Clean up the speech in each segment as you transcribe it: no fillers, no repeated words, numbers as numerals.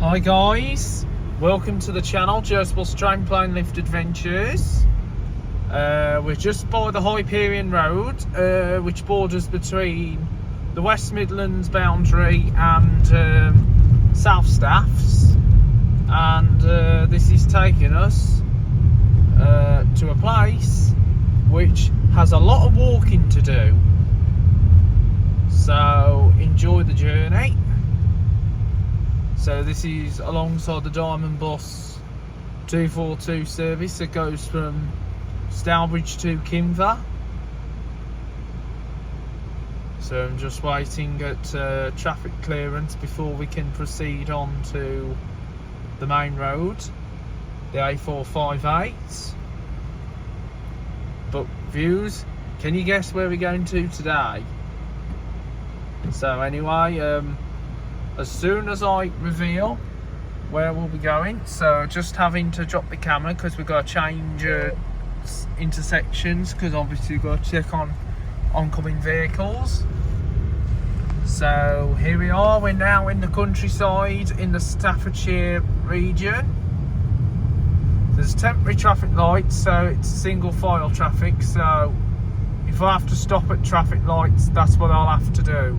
Hi guys, welcome to the channel, Joe's Bus Train Plane Lift Adventures. We're just by the Hyperion Road, which borders between the West Midlands boundary and South Staffs, and this is taking us to a place which has a lot of walking to do, so enjoy the journey. So this is alongside the Diamond Bus 242 service that goes from Stourbridge to Kimver. So I'm just waiting at traffic clearance before we can proceed on to the main road, the A458. But views, can you guess where we're going to today? So anyway, as soon as I reveal where we'll be going, so just having to drop the camera because we've got to change intersections, because obviously we've got to check on oncoming vehicles. So here we are, we're now in the countryside in the Staffordshire region. There's temporary traffic lights, so it's single file traffic, so if I have to stop at traffic lights, that's what I'll have to do.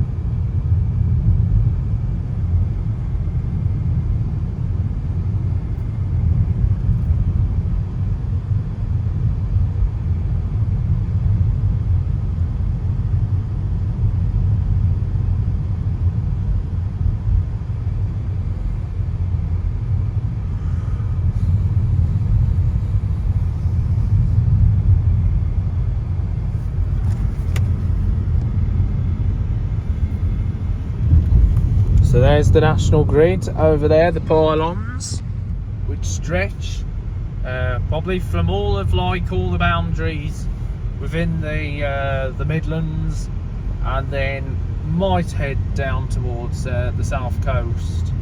So there's the national grid over there, the pylons, which stretch probably from all the boundaries within the Midlands, and then might head down towards the south coast.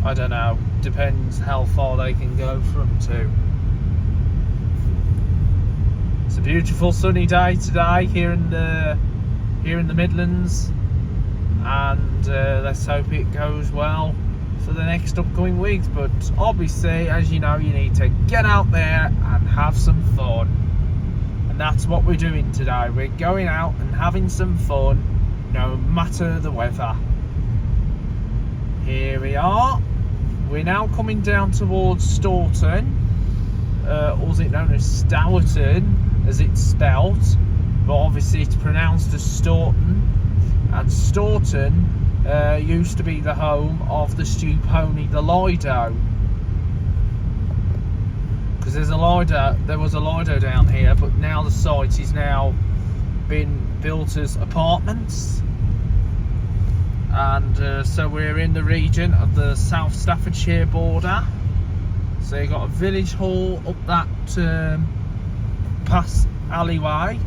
I don't know, depends how far they can go from to. It's a beautiful sunny day today here in the Midlands. And let's hope it goes well for the next upcoming weeks. But obviously, as you know, you need to get out there and have some fun, and that's what we're doing today. We're going out and having some fun no matter the weather. Here we are, we're now coming down towards Staunton, or is it known as Stourton as it's spelt, but obviously it's pronounced as Staunton. And Staunton used to be the home of the stew pony, the Lido, because there was a Lido down here, but now the site is now been built as apartments. And so we're in the region of the South Staffordshire border. So you've got a village hall up that past alleyway.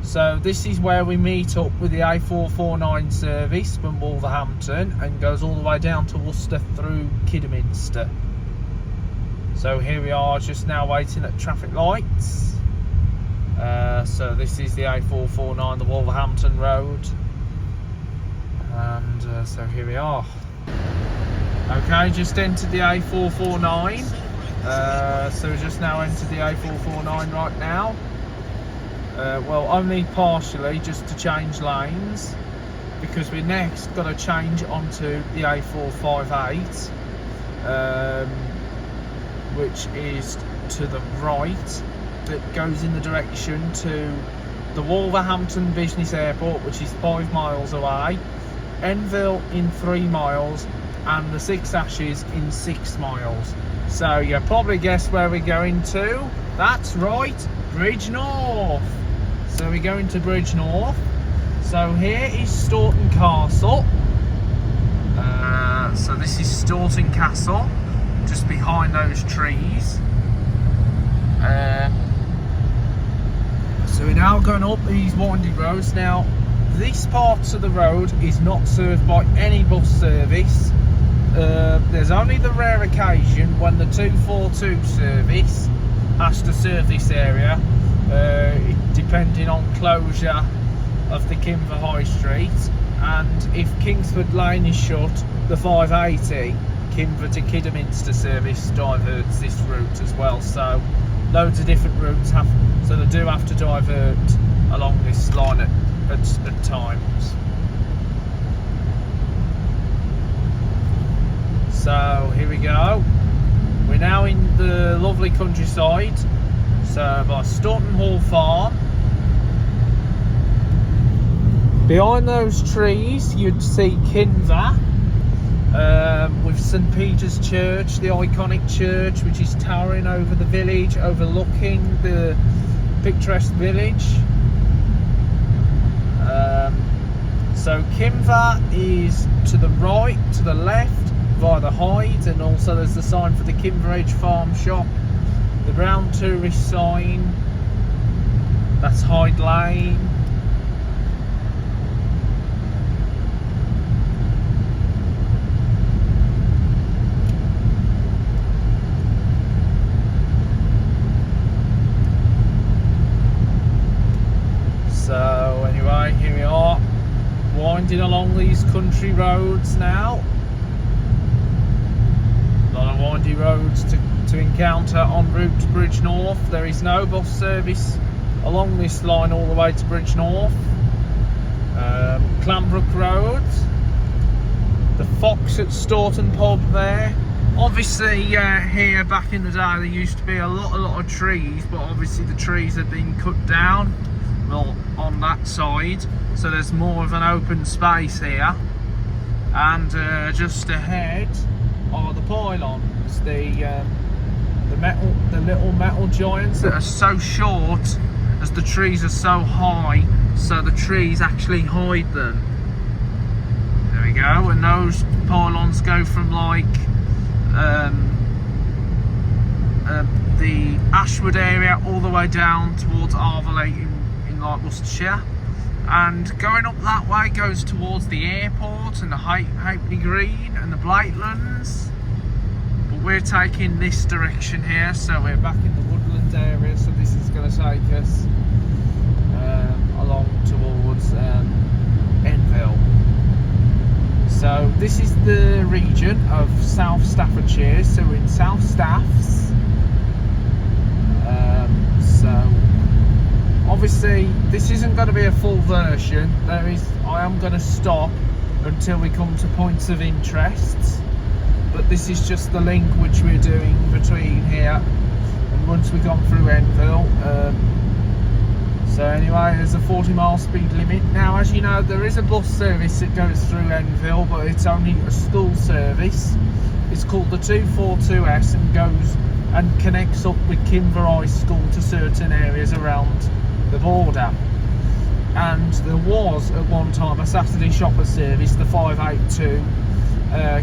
So this is where we meet up with the A449 service from Wolverhampton, and goes all the way down to Worcester through Kidderminster. So here we are, just now waiting at traffic lights. So this is the A449, the Wolverhampton road. And so here we are. Okay, just entered the A449. So we just now entered the A449 right now. Well, only partially, just to change lanes, because we're next got to change onto the A458, which is to the right, that goes in the direction to the Wolverhampton Business Airport, which is 5 miles away, Enville in 3 miles, and the Six Ashes in 6 miles. So you probably guessed where we're going to. That's right, Bridgnorth. So we're going to Bridgnorth. So here is Staunton Castle. So this is Staunton Castle, just behind those trees. So we're now going up these winding roads. Now, this part of the road is not served by any bus service. There's only the rare occasion when the 242 service has to serve this area. Depending on closure of the Kimver High Street, and if Kingsford Lane is shut, the 580 Kimber to Kidderminster service diverts this route as well. So loads of different routes so they do have to divert along this line at times. So here we go. We're now in the lovely countryside. So by Staunton Hall Farm. Behind those trees you'd see Kinver with St Peter's Church, the iconic church which is towering over the village, overlooking the picturesque village. So Kinver is to the right, to the left via the Hyde, and also there's the sign for the Kinver Edge Farm Shop, the brown tourist sign, that's Hyde Lane. So anyway, here we are, winding along these country roads now. A lot of windy roads to encounter en route to Bridgnorth. There is no bus service along this line all the way to Bridgnorth. Clanbrook Road, the Fox at Staunton pub there. Obviously here back in the day there used to be a lot of trees, but obviously the trees have been cut down, well, on that side, so there's more of an open space here. And just ahead are the pylons, the little metal giants that are so short as the trees are so high, so the trees actually hide them. There we go. And those pylons go from like the Ashwood area all the way down towards Arvelate in like Worcestershire, and going up that way goes towards the airport and the Halfpenny Green and the Blakelands. But we're taking this direction here, so we're back in the woodland area, so this is going to take us along towards Enfield. So this is the region of South Staffordshire, so we're in South Staffs. So obviously this isn't going to be a full version. I am going to stop until we come to points of interest, but this is just the link which we're doing between here and once we've gone through Enfield. So anyway, there's a 40-mile speed limit. Now, as you know, there is a bus service that goes through Enfield, but it's only a school service. It's called the 242S and goes and connects up with Kinver High School to certain areas around the border. And there was at one time a Saturday shopper service, the 582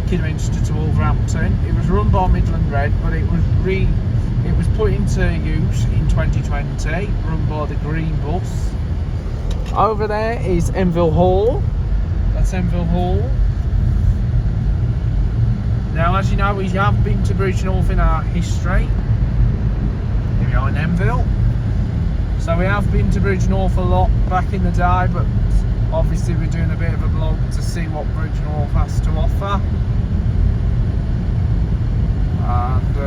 Kidderminster to Wolverhampton. It was run by Midland Red, but it was put into use in 2020, run by the Green Bus. Over there is Enfield Hall. That's Enfield Hall. Now, as you know, we have been to Bridgnorth in our history. Here we are in Enfield. So we have been to Bridgnorth a lot back in the day, but obviously we're doing a bit of a blog to see what Bridgnorth has to offer. And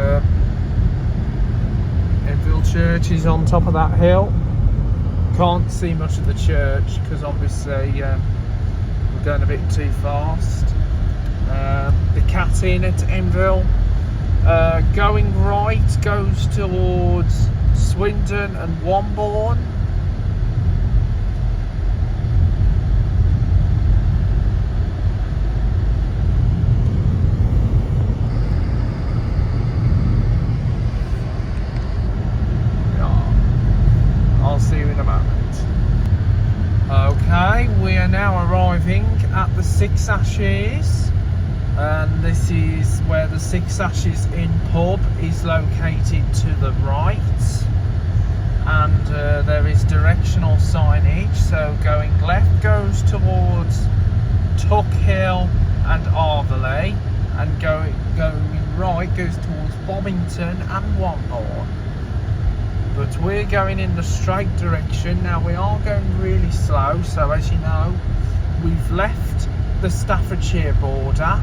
Enfield Church is on top of that hill. Can't see much of the church because obviously we're going a bit too fast. The Cat Inn at Enfield, going right, goes towards Swindon and Wombourne. I'll see you in a moment. Okay, we are now arriving at the Six Ashes, and this is where the Six Ashes Inn pub is located to the right. And there is directional signage, so going left goes towards Tuck Hill and Arvelay, and going right goes towards Bobbington and Wombourne. But we're going in the straight direction. Now we are going really slow, so as you know, we've left the Staffordshire border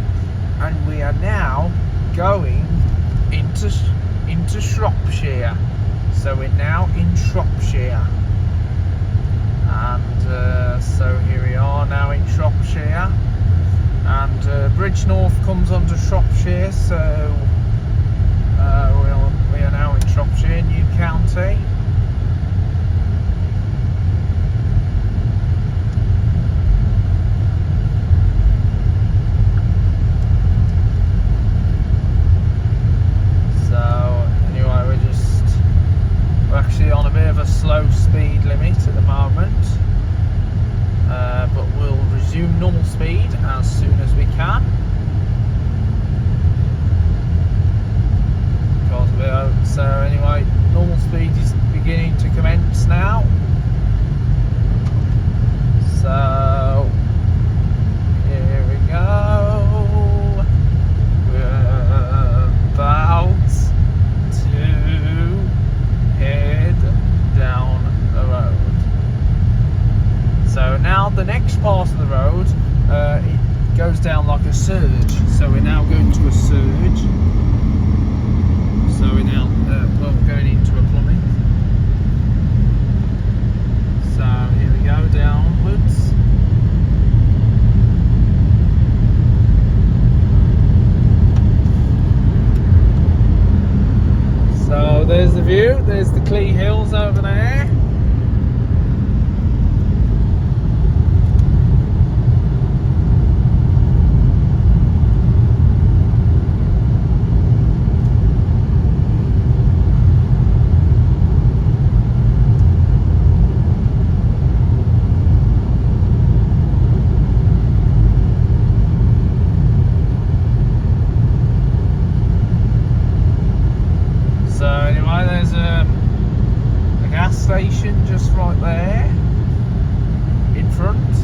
and we are now going into Shropshire. So we're now in Shropshire, and so here we are now in Shropshire, and Bridgnorth comes under Shropshire, so we are now in Shropshire, new county. We're actually on a bit of a slow speed limit at the moment, but we'll resume normal speed as soon as we can. So anyway, normal speed is beginning to commence now. So here we go. We're about to head down the road. So now the next part of the road, it goes down like a surge. So we're now going to a surge. So we're now going into a plumbing. So here we go, downwards. So there's the view, there's the Clee Hills over there. Station just right there in front.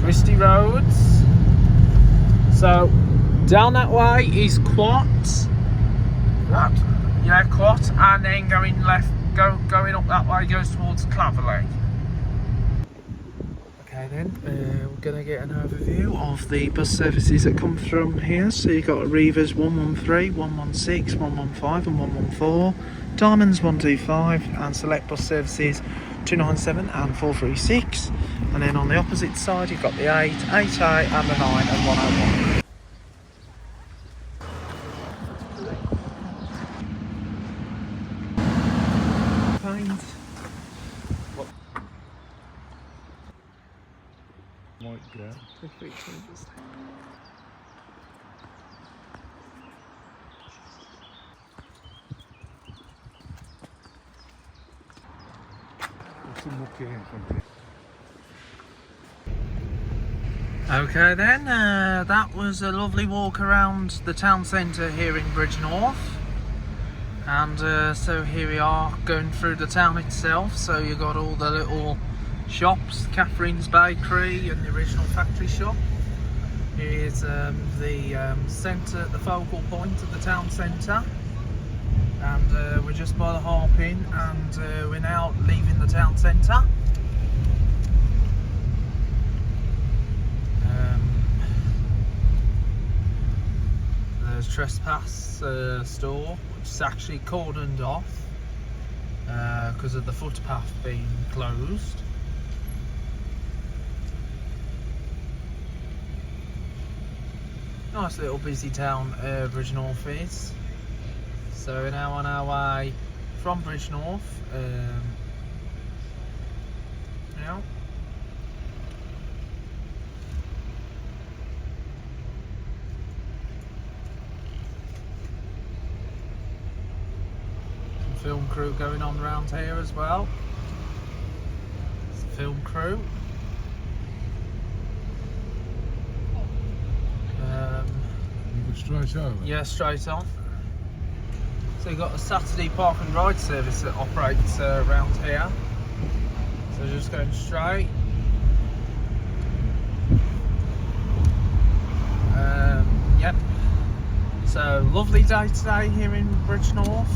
Twisty roads. So down that way is Quat. What? Yeah, Quat, and then going left, going up that way goes towards Claverley. Okay then, we're going to get an overview of the bus services that come from here. So you've got Reavers 113, 116, 115 and 114, Diamonds 125 and Select Bus Services 297 and 436. And then on the opposite side you've got the 8, 8A and the 9 and 101. Okay then, that was a lovely walk around the town centre here in Bridgnorth, and so here we are going through the town itself. So you got all the little shops, Catherine's Bakery and the original factory shop. Here's the centre, the focal point of the town centre, and we're just by the Harp Inn, and we're now leaving the town centre. There's Trespass store, which is actually cordoned off because of the footpath being closed. Nice little busy town Bridgnorth is. So we're now on our way from Bridgnorth now. Some film crew going on around here as well. It's the film crew. Straight over? Yeah, straight on. So you've got a Saturday park and ride service that operates around here. So just going straight. Yep. So lovely day today here in Bridgnorth.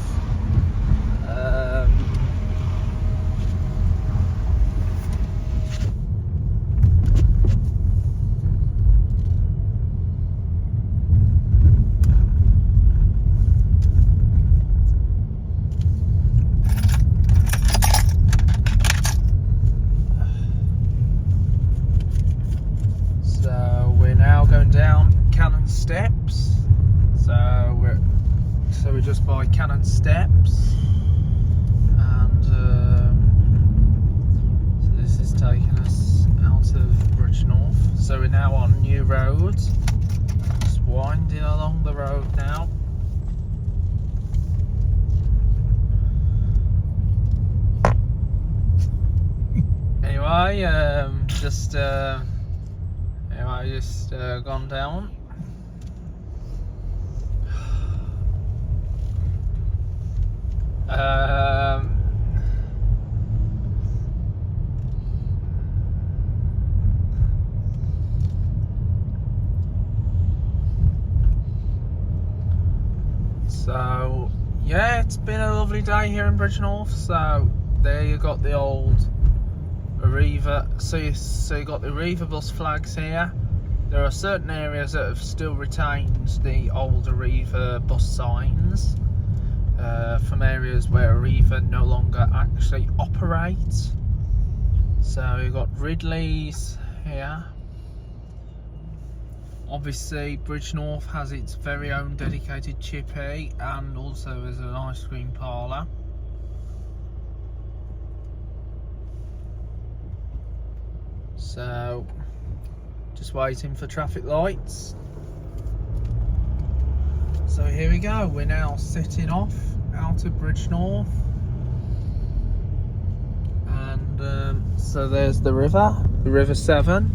by Cannon Steps, and so this is taking us out of Bridgnorth. So we're now on new road, just winding along the road now. Anyway, just gone down. So yeah, it's been a lovely day here in Bridgnorth. So there you got the old Arriva. So you got the Arriva bus flags here. There are certain areas that have still retained the old Arriva bus signs from areas where Arriva no longer actually operates. So you've got Ridley's here. Obviously Bridgnorth has its very own dedicated chippy, and also there's an ice cream parlour. So just waiting for traffic lights. So here we go, we're now setting off out of Bridgnorth, and so there's the River Severn.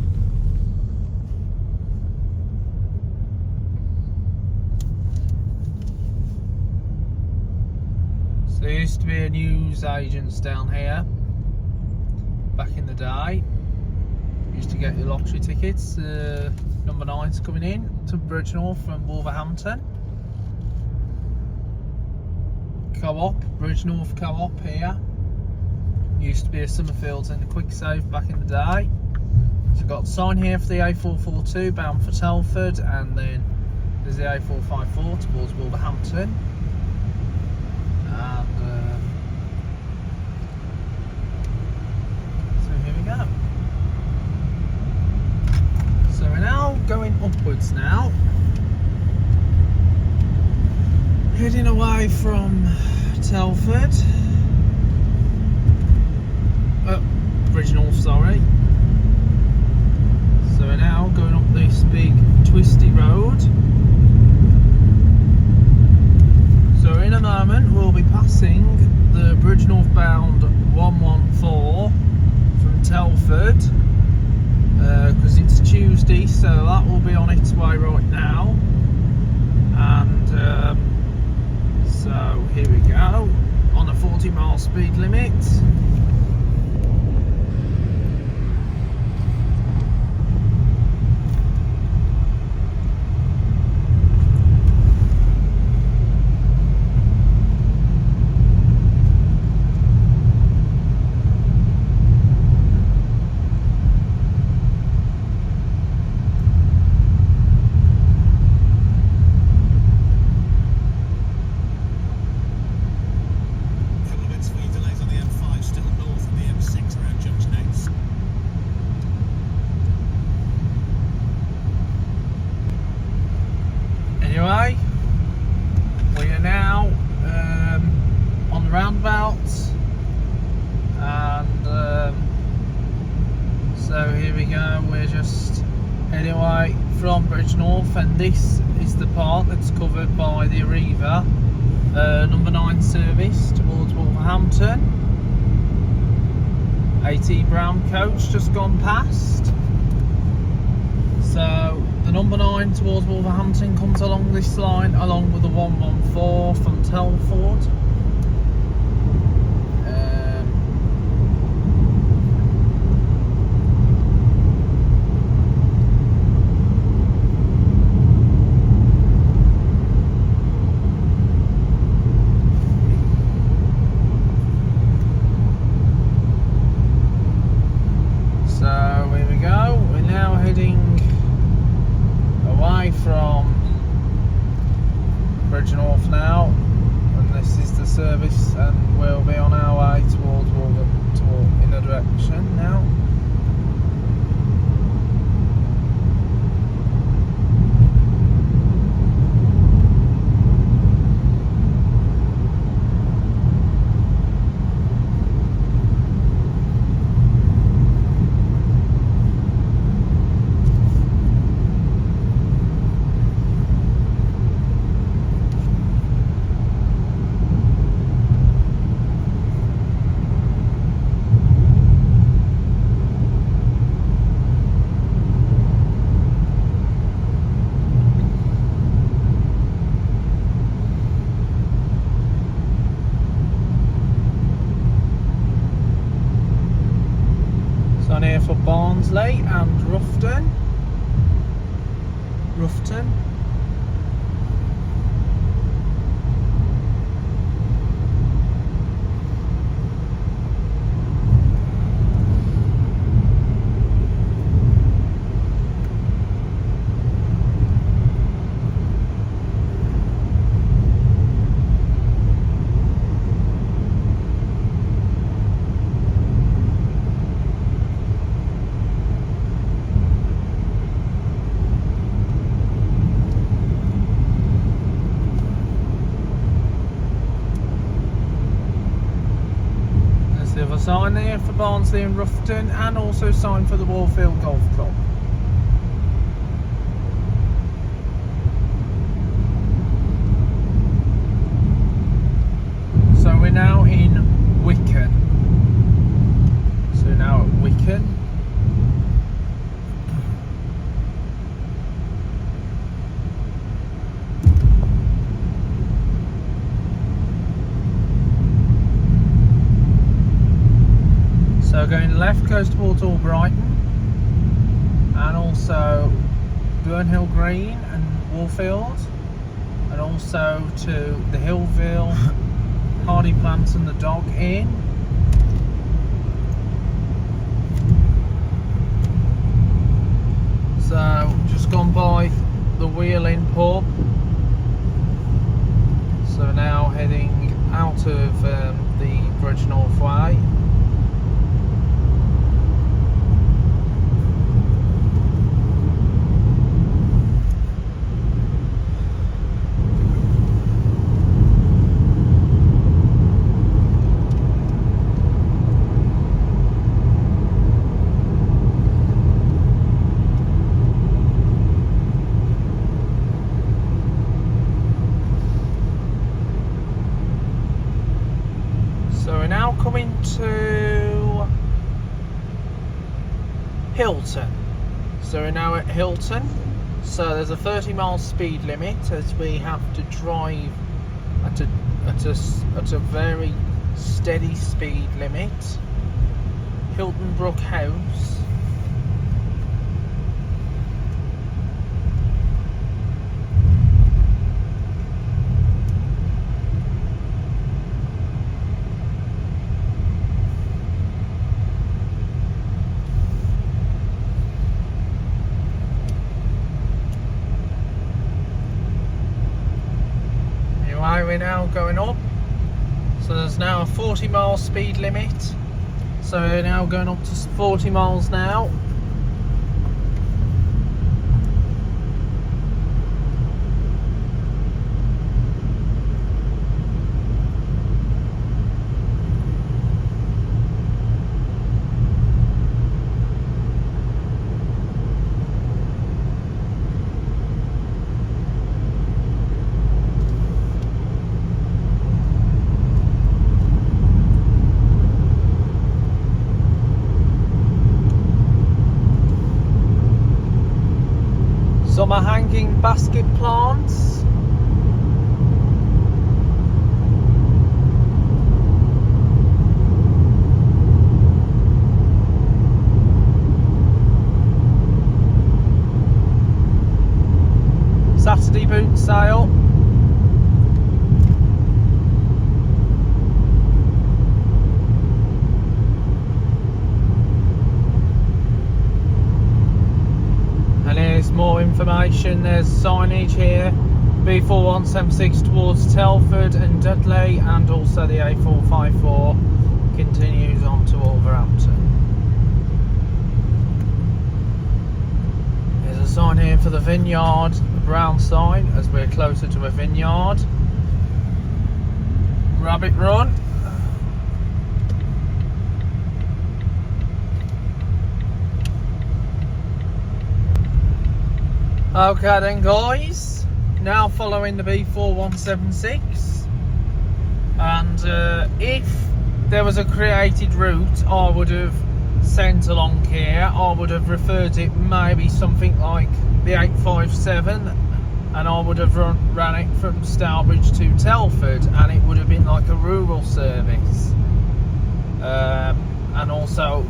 So there used to be a news agents down here back in the day. Used to get your lottery tickets. Number 9's coming in to Bridgnorth from Wolverhampton. Co-op, Bridgnorth Co-op here. Used to be a Summerfields and a Quick Save back in the day. So got a sign here for the A442 bound for Telford, and then there's the A454 towards Wolverhampton. And so here we go. So we're now going upwards now, heading away from Telford, Bridgnorth, sorry. So we're now going up this big twisty road. So in a moment we'll be passing the Bridgnorth bound 114 from Telford, because it's Tuesday, so that will be on its way right now. And so here we go, on a 40-mile speed limit. Anyway, we are now on the roundabout, and so here we go, we're just heading away from Bridgnorth, and this is the part that's covered by the Arriva number 9 service towards Wolverhampton. AT Brown coach just gone past. So the number 9 towards Wolverhampton comes along this line, along with the 114 from Telford. So here we go, we're now heading away from Bridgnorth now, and this is the Dudley and Roughton. There's the other sign there for Barnsley and Roughton, and also sign for the Warfield Golf Club. So we're now in Wicken. So now at Wicken. So going left goes towards Albrighton, and also Burnhill Green and Warfield, and also to the Hillville, Hardy Plants and the Dog Inn. So just gone by the Wheeling pub. So now heading out of the Bridgnorth way. So we're now coming to Hilton. So we're now at Hilton. So there's a 30-mile speed limit as we have to drive at a very steady speed limit. Hilton Brook House. We're now going up, so there's now a 40-mile speed limit, so we're now going up to 40 miles now. Some are hanging basket plants. Saturday boot sale. More information, there's signage here, B4176 towards Telford and Dudley, and also the A454 continues on to Wolverhampton. There's a sign here for the vineyard, the brown sign, as we're closer to a vineyard. Rabbit Run. Okay then guys, now following the B4176, and if there was a created route I would have sent along here, I would have referred it maybe something like the 857, and I would have ran it from Stourbridge to Telford, and it would have been like a rural service, and also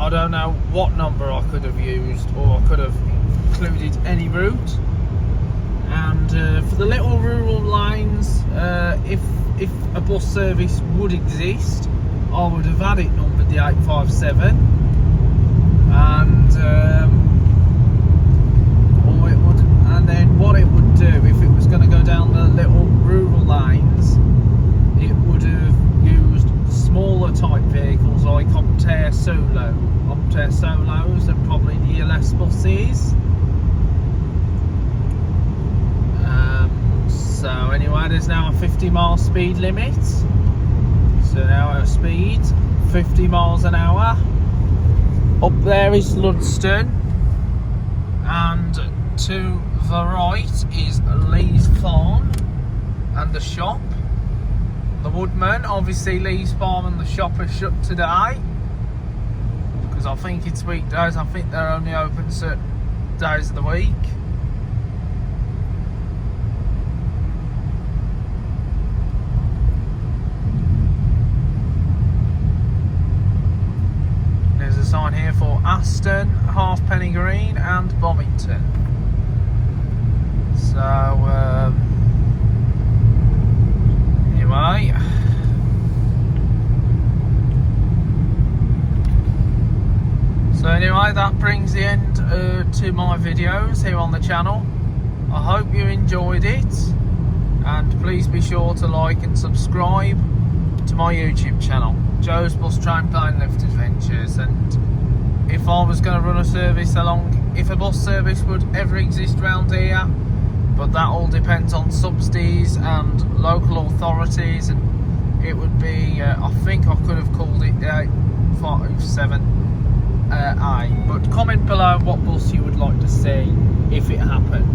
I don't know what number I could have used, or I could have included any route. And for the little rural lines, if a bus service would exist, I would have had it numbered the 857, and or it would, and then what it would do if it was going to go down the little rural lines, it would have used smaller type vehicles like Optare Solos, and probably the ELS buses. So anyway, there's now a 50-mile speed limit. So now our speed 50 miles an hour. Up there is Ludston, and to the right is Lee's Farm and the shop. The Woodman. Obviously Lee's Farm and the shop are shut today because I think it's weekdays. I think they're only open certain days of the week. There's a sign here for Aston, Halfpenny Green and Bombington. So anyway, that brings the end to my videos here on the channel. I hope you enjoyed it, and please be sure to like and subscribe to my YouTube channel, Joe's Bus Train Plane Lift Adventures. And if I was going to run a service if a bus service would ever exist around here, but that all depends on subsidies and local authorities, and it would be I think I could have called it 857A. But comment below what bus you would like to see if it happened.